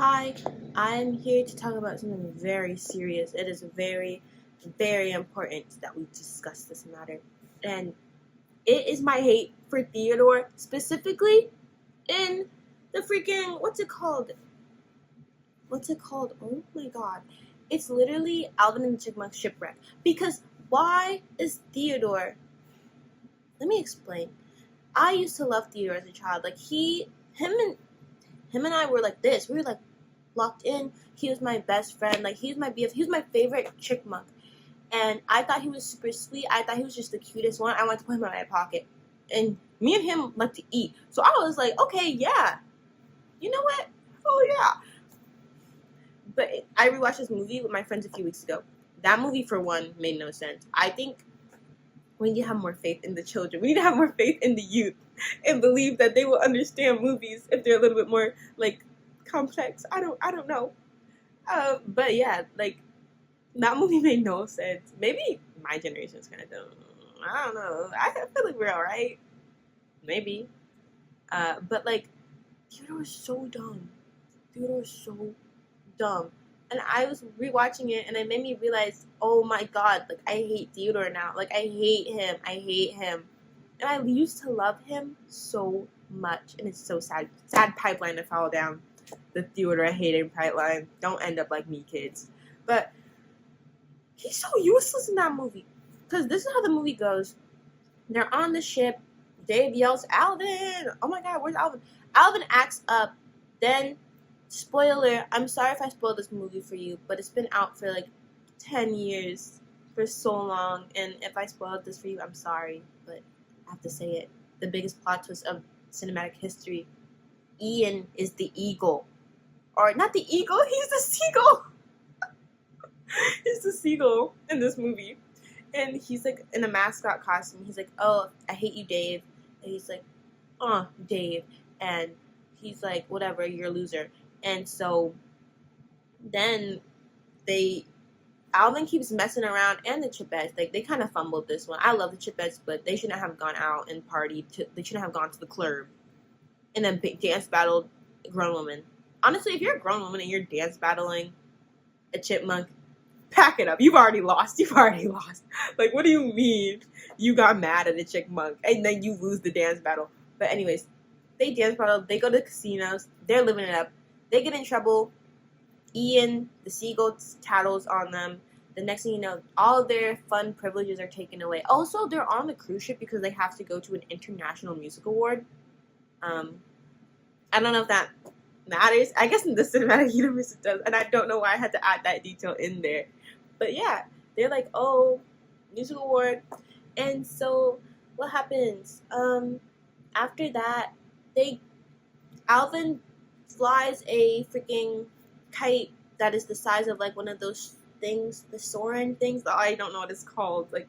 Hi, I'm here to talk about something very serious. It is very, very important that we discuss this matter. And it is my hate for Theodore, specifically in the freaking, what's it called? Oh my god. It's literally Alvin and the Chipmunks Shipwrecked. Because why is Theodore? Let me explain. I used to love Theodore as a child. Like, him and I were like this. We were like, locked in. He was my best friend. Like, he was my BF. He was my favorite chipmunk. And I thought he was super sweet. I thought he was just the cutest one. I wanted to put him in my pocket. And me and him like to eat. So I was like, okay, yeah. You know what? Oh, yeah. But I rewatched this movie with my friends a few weeks ago. That movie, for one, made no sense. I think we need to have more faith in the children. We need to have more faith in the youth. And believe that they will understand movies if they're a little bit more, like, complex. I don't know. But yeah, like, that movie made no sense. Maybe my generation's kind of dumb. I don't know. I feel like we're alright. Maybe. But like, Theodore was so dumb. And I was rewatching it, and it made me realize, oh my god, like, I hate Theodore now. Like, I hate him. And I used to love him so much, and it's so sad. Sad pipeline to follow down. The Theodore hating pipeline. Don't end up like me, kids. But he's so useless in that movie. Because this is how the movie goes. They're on the ship. Dave yells, Alvin! Oh my god, where's Alvin? Alvin acts up. Then, spoiler, I'm sorry if I spoiled this movie for you, but it's been out for like 10 years. For so long. And if I spoiled this for you, I'm sorry. But I have to say it. The biggest plot twist of cinematic history. Ian is the eagle. Or not the eagle, he's the seagull. He's the seagull in this movie. And he's like in a mascot costume. He's like, oh, I hate you, Dave. And he's like, Dave. And he's like, whatever, you're a loser. And so then Alvin keeps messing around, and the Chipettes, like, they kind of fumbled this one. I love the Chipettes, but they shouldn't have gone out and partied. They shouldn't have gone to the club and then dance battled a grown woman. Honestly, if you're a grown woman and you're dance battling a chipmunk, pack it up. You've already lost. Like, what do you mean you got mad at a chipmunk and then you lose the dance battle? But anyways, they dance battle. They go to casinos. They're living it up. They get in trouble. Ian, the seagull, tattles on them. The next thing you know, all of their fun privileges are taken away. Also, they're on the cruise ship because they have to go to an international music award. I don't know if that matters. I guess in the cinematic universe it does, and I don't know why I had to add that detail in there. But yeah, they're like, oh, music award. And so what happens? After that, Alvin flies a freaking kite that is the size of like one of those things, the soaring things. I don't know what it's called. Like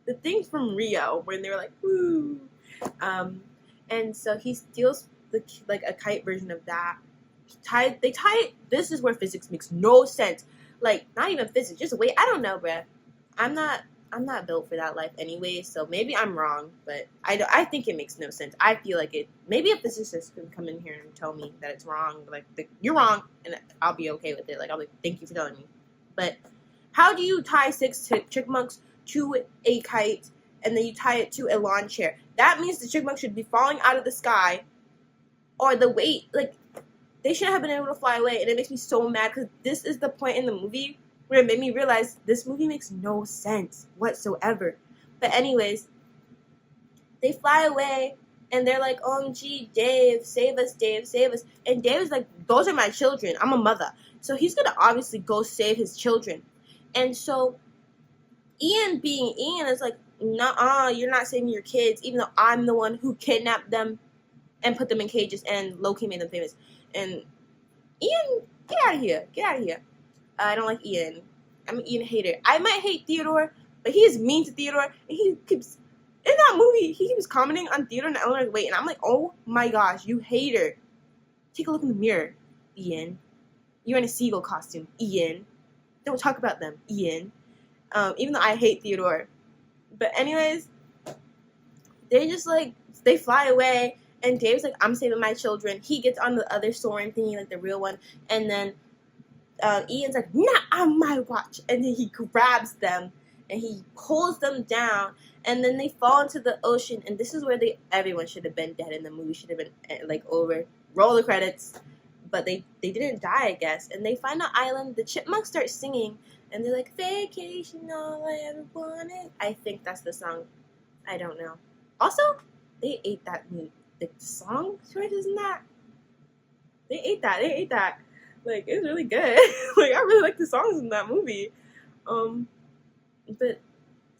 the things from Rio when they were like, woo. And so he steals like a kite version of that. They tie it. This is where physics makes no sense. Like, not even physics, just wait. I don't know, bruh. I'm not built for that life anyway, so maybe I'm wrong, but I think it makes no sense. I feel like it. Maybe a physicist can come in here and tell me that it's wrong, like, you're wrong, and I'll be okay with it. Like, I'll be, thank you for telling me. But how do you tie 6 chipmunks to a kite, and then you tie it to a lawn chair? That means the chipmunk should be falling out of the sky, or the weight, like, they shouldn't have been able to fly away, and it makes me so mad, because this is the point in the movie where it made me realize this movie makes no sense whatsoever. But anyways, they fly away, and they're like, OMG, Dave, save us, Dave, save us. And Dave is like, those are my children. I'm a mother. So he's going to obviously go save his children. And so Ian being Ian is like, nuh-uh, you're not saving your kids, even though I'm the one who kidnapped them and put them in cages and low-key made them famous. And Ian, get out of here. I don't like Ian. I'm an Ian hater. I might hate Theodore, but he is mean to Theodore, and he keeps, in that movie, he keeps commenting on Theodore and Eleanor's weight, and I'm like, oh my gosh, you hater. Take a look in the mirror, Ian. You're in a seagull costume, Ian. Don't talk about them, Ian. Even though I hate Theodore. But anyways, they just, like, they fly away, And Dave's like, I'm saving my children. He gets on the other soaring thingy, like the real one. And then Ian's like, not on my watch. And then he grabs them and he pulls them down. And then they fall into the ocean. And this is where everyone should have been dead in the movie. Should have been like over. Roll the credits. But they didn't die, I guess. And they find an island. The Chipmunks start singing. And they're like, vacation, all I ever wanted. I think that's the song. I don't know. Also, they ate that meat. The song choice isn't that? They ate that. Like, it's really good. Like, I really like the songs in that movie. But,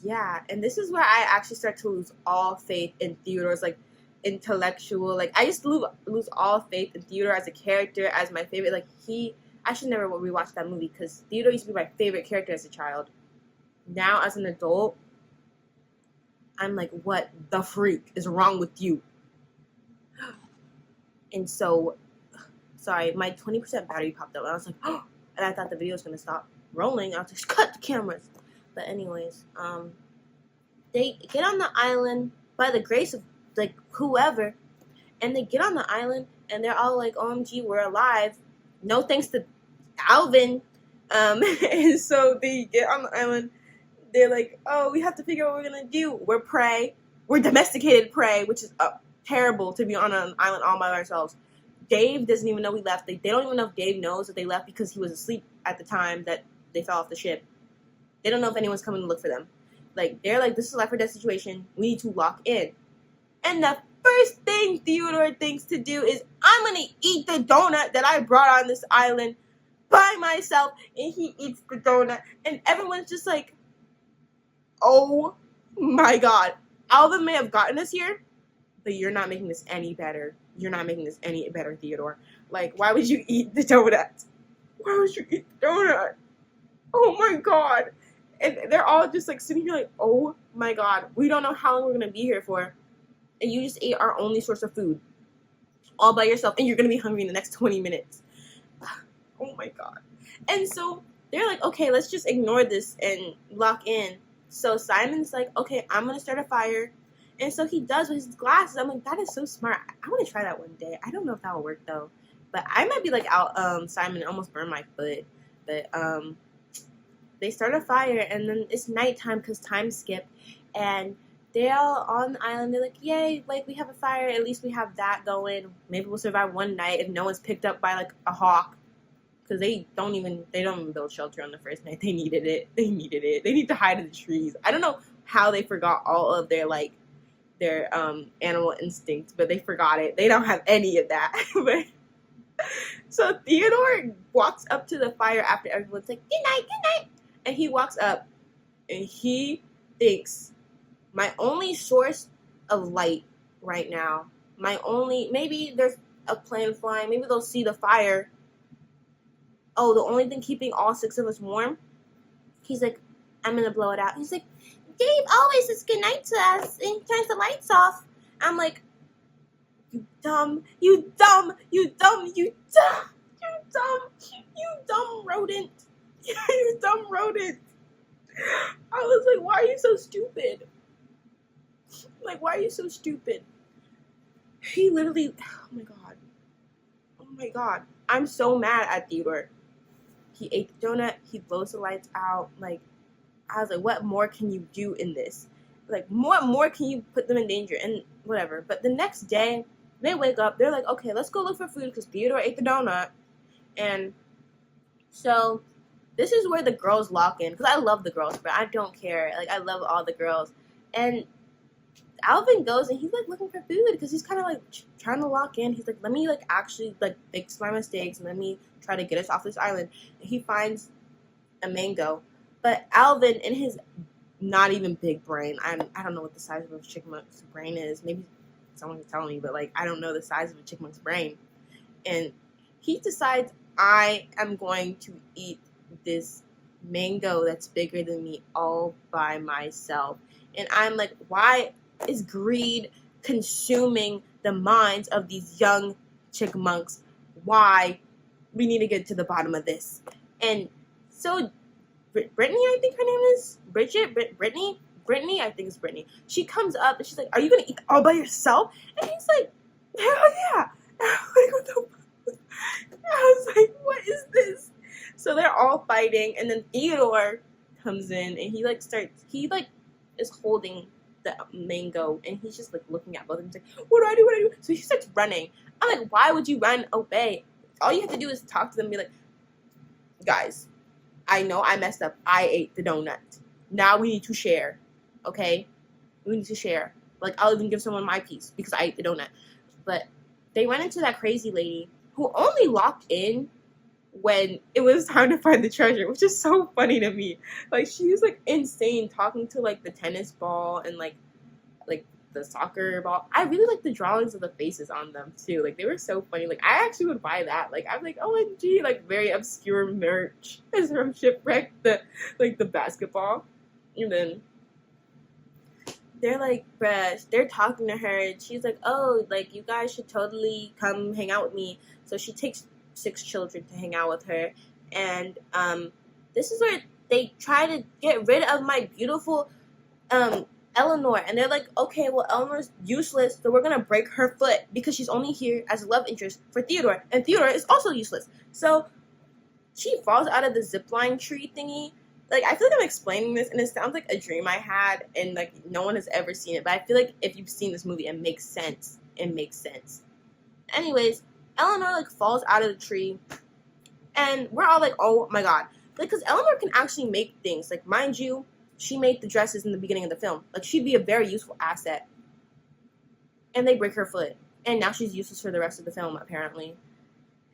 yeah. And this is where I actually start to lose all faith in Theodore's, like, intellectual. Like, I used to lose all faith in Theodore as a character, as my favorite. Like, I should never rewatch that movie because Theodore used to be my favorite character as a child. Now, as an adult, I'm like, what the freak is wrong with you? And so, sorry, my 20% battery popped up, and I was like, oh, and I thought the video was going to stop rolling. I was like, cut the cameras. But anyways, they get on the island by the grace of, like, whoever, and they get on the island, and they're all like, OMG, we're alive. No thanks to Alvin. And so they get on the island. They're like, oh, we have to figure out what we're going to do. We're prey. We're domesticated prey, which is terrible to be on an island all by ourselves. Dave doesn't even know we left. They don't even know if Dave knows that they left because he was asleep at the time that they fell off the ship. They don't know if anyone's coming to look for them. Like, they're like, this is a life or death situation. We need to lock in. And the first thing Theodore thinks to do is, I'm going to eat the donut that I brought on this island by myself. And he eats the donut. And everyone's just like, oh my God. Alvin may have gotten us here, but you're not making this any better. You're not making this any better, Theodore. Like, why would you eat the donut? Why would you eat the donut? Oh my God. And they're all just like sitting here like, oh my God. We don't know how long we're going to be here for. And you just ate our only source of food. All by yourself. And you're going to be hungry in the next 20 minutes. Oh my God. And so they're like, okay, let's just ignore this and lock in. So Simon's like, okay, I'm going to start a fire. And so he does with his glasses. I'm like, that is so smart. I want to try that one day. I don't know if that will work, though. But I might be like Simon and almost burn my foot. But they start a fire, and then it's nighttime because time skipped. And they're all on the island. They're like, yay, like, we have a fire. At least we have that going. Maybe we'll survive one night if no one's picked up by, like, a hawk. Because they don't even build shelter on the first night. They needed it. They need to hide in the trees. I don't know how they forgot all of their animal instincts, but they forgot it. They don't have any of that. But so Theodore walks up to the fire after everyone's like, good night. And he walks up and he thinks, my only source of light right now, maybe there's a plane flying, maybe they'll see the fire. Oh, the only thing keeping all 6 of us warm? He's like, I'm going to blow it out. He's like, Dave always says goodnight to us and turns the lights off. I'm like, you dumb rodent. You dumb rodent. I was like, why are you so stupid? Like, why are you so stupid? He literally, oh my God. I'm so mad at Theodore. He ate the donut. He blows the lights out. Like, I was like, what more can you do in this? Like, what more can you put them in danger? And whatever. But the next day, they wake up. They're like, okay, let's go look for food because Theodore ate the donut. And so this is where the girls lock in. Because I love the girls, but I don't care. Like, I love all the girls. And Alvin goes and he's like looking for food because he's kind of like trying to lock in. He's like, let me like actually like fix my mistakes and let me try to get us off this island. And he finds a mango. But Alvin, in his not even big brain, I don't know what the size of a chipmunk's brain is. Maybe someone can tell me, but like I don't know the size of a chipmunk's brain. And he decides, I am going to eat this mango that's bigger than me all by myself. And I'm like, why is greed consuming the minds of these young chipmunks? Why? We need to get to the bottom of this. And so Brittany, I think her name is Brittany, I think it's Brittany. She comes up and she's like, are you gonna eat all by yourself? And he's like, Hell yeah! And I'm like, what the fuck? I was like, what is this? So they're all fighting, and then Theodore comes in, and he is holding the mango, and he's just like looking at both of them. He's like, what do I do? What do I do? So he starts running. I'm like, why would you run? Obey. All you have to do is talk to them and be like, guys, I know I messed up. I ate the donut. Now we need to share. Okay? We need to share. Like, I'll even give someone my piece because I ate the donut. But they went into that crazy lady who only locked in when it was time to find the treasure, which is so funny to me. Like, she was like insane talking to like the tennis ball and like the soccer ball. I really like the drawings of the faces on them too. Like, they were so funny. Like, I actually would buy that. Like, I'm like, OMG, like very obscure merch is from Shipwrecked, the basketball. And then they're like, bruh, they're talking to her, and she's like, oh, like, you guys should totally come hang out with me. So she takes 6 children to hang out with her, and this is where they try to get rid of my beautiful Eleanor, and they're like, okay, well, Eleanor's useless, so we're gonna break her foot because she's only here as a love interest for Theodore, and Theodore is also useless. So she falls out of the zipline tree thingy. Like, I feel like I'm explaining this, and it sounds like a dream I had, and like no one has ever seen it. But I feel like if you've seen this movie, it makes sense. It makes sense. Anyways, Eleanor like falls out of the tree, and we're all like, oh my god, like, because Eleanor can actually make things. Like, mind you, she made the dresses in the beginning of the film. Like, she'd be a very useful asset. And they break her foot, and now she's useless for the rest of the film apparently.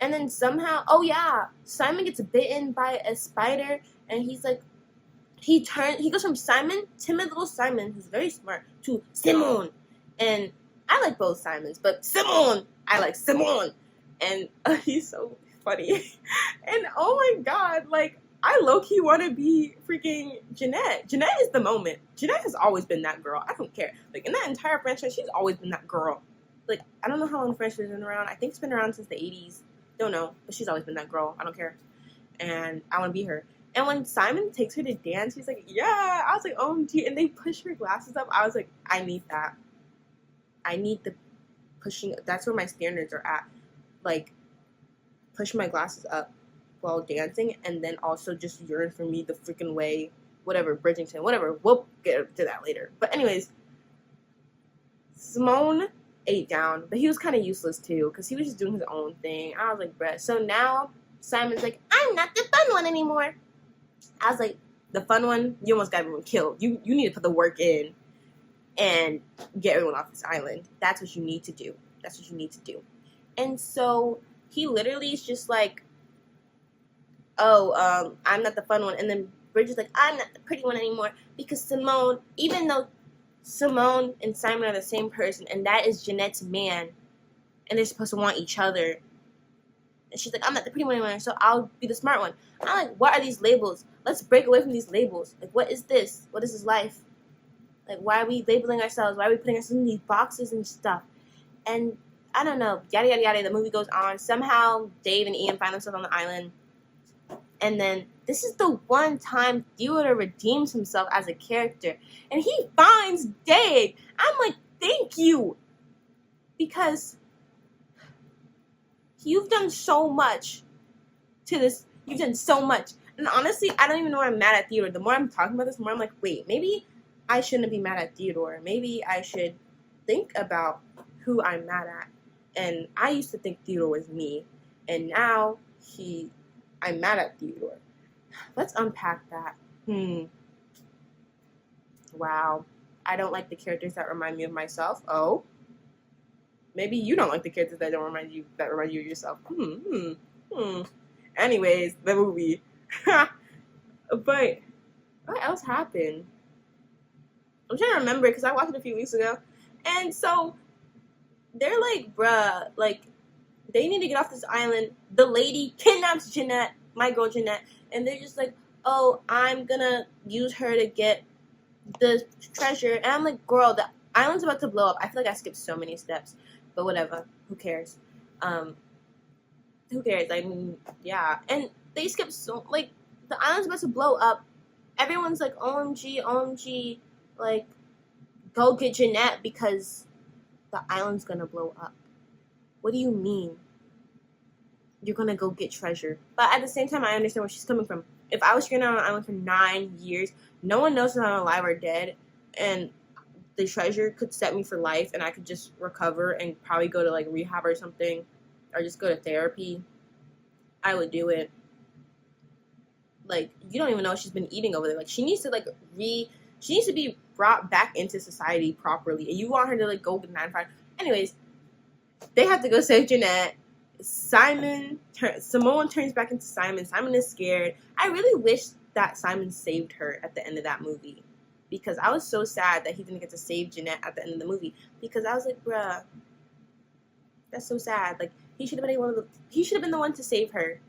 And then somehow, oh yeah, Simon gets bitten by a spider, and he's like, he goes from Simon, timid little Simon, who's very smart, to Simon. And I like both Simons, but Simon, I like Simon. And he's so funny. And oh my god, like, I low-key want to be freaking Jeanette. Jeanette is the moment. Jeanette has always been that girl. I don't care. Like, in that entire franchise, she's always been that girl. Like, I don't know how long the franchise has been around. I think it's been around since the 80s. Don't know. But she's always been that girl. I don't care. And I want to be her. And when Simon takes her to dance, he's like, yeah. I was like, OMG. And they push her glasses up. I was like, I need that. I need the pushing. That's where my standards are at. Like, push my glasses up while dancing, and then also just yearn for me the freaking way. Whatever, Bridgerton, whatever. We'll get to that later. But anyways, Simone ate down, but he was kind of useless too, because he was just doing his own thing. I was like, bruh. So now Simon's like, I'm not the fun one anymore. I was like, the fun one? You almost got everyone killed. You need to put the work in and get everyone off this island. That's what you need to do. That's what you need to do. And so he literally is just like, oh, I'm not the fun one. And then Bridget's like, I'm not the pretty one anymore. Because Simone, even though Simone and Simon are the same person, and that is Jeanette's man, and they're supposed to want each other. And she's like, I'm not the pretty one anymore, so I'll be the smart one. I'm like, what are these labels? Let's break away from these labels. Like, what is this? What is this life? Like, why are we labeling ourselves? Why are we putting ourselves in these boxes and stuff? And I don't know, yada, yada, yada. The movie goes on. Somehow, Dave and Ian find themselves on the island. And then this is the one time Theodore redeems himself as a character. And he finds Dave. I'm like, thank you. Because you've done so much to this. You've done so much. And honestly, I don't even know why I'm mad at Theodore. The more I'm talking about this, the more I'm like, wait, maybe I shouldn't be mad at Theodore. Maybe I should think about who I'm mad at. And I used to think Theodore was me. And now I'm mad at Theodore. Let's unpack that. Wow. I don't like the characters that remind me of myself. Oh. Maybe you don't like the characters that remind you of yourself. Anyways, the movie. But what else happened? I'm trying to remember because I watched it a few weeks ago. And so they're like, bruh, like, they need to get off this island. The lady kidnaps Jeanette, my girl Jeanette, and they're just like, oh, I'm gonna use her to get the treasure. And I'm like, girl, the island's about to blow up. I feel like I skipped so many steps, but whatever. Who cares? Who cares? I mean, yeah. And they skipped so, like, the island's about to blow up. Everyone's like, OMG, OMG, like, go get Jeanette because the island's gonna blow up. What do you mean you're gonna go get treasure? But at the same time, I understand where she's coming from. If I was stranded on an island for 9 years, no one knows if I'm alive or dead, and the treasure could set me for life, and I could just recover and probably go to like rehab or something, or just go to therapy, I would do it. Like, you don't even know what she's been eating over there. Like, she needs to she needs to be brought back into society properly, and you want her to like go get 9 to 5. Anyways, they have to go save Jeanette. Simone turns back into Simon. Simon is scared. I really wish that Simon saved her at the end of that movie, because I was so sad that he didn't get to save Jeanette at the end of the movie, because I was like, bruh, that's so sad. Like, he should have been the one to save her,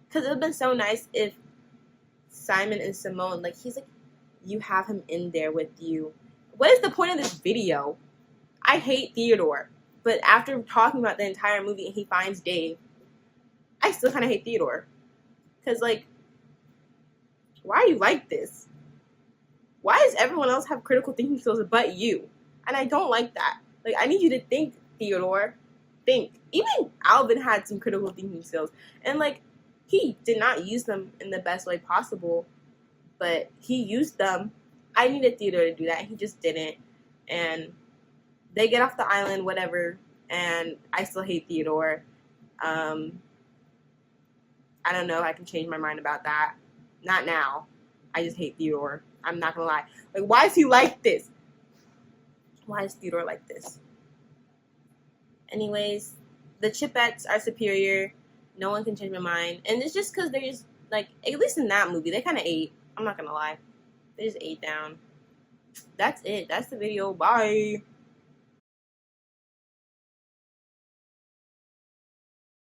because it would have been so nice if Simon and Simone, like, he's like, you have him in there with you. What is the point of this video? I hate Theodore, but after talking about the entire movie and he finds Dave, I still kind of hate Theodore. Because, like, why are you like this? Why does everyone else have critical thinking skills but you? And I don't like that. Like, I need you to think, Theodore. Think. Even Alvin had some critical thinking skills. And, like, he did not use them in the best way possible, but he used them. I needed Theodore to do that, and he just didn't. And they get off the island, whatever, and I still hate Theodore. I don't know if I can change my mind about that. Not now. I just hate Theodore. I'm not gonna lie. Like, why is he like this? Why is Theodore like this? Anyways, the Chipettes are superior. No one can change my mind. And it's just because they're just, like, at least in that movie, they kind of ate. I'm not gonna lie. They just ate down. That's it. That's the video. Bye.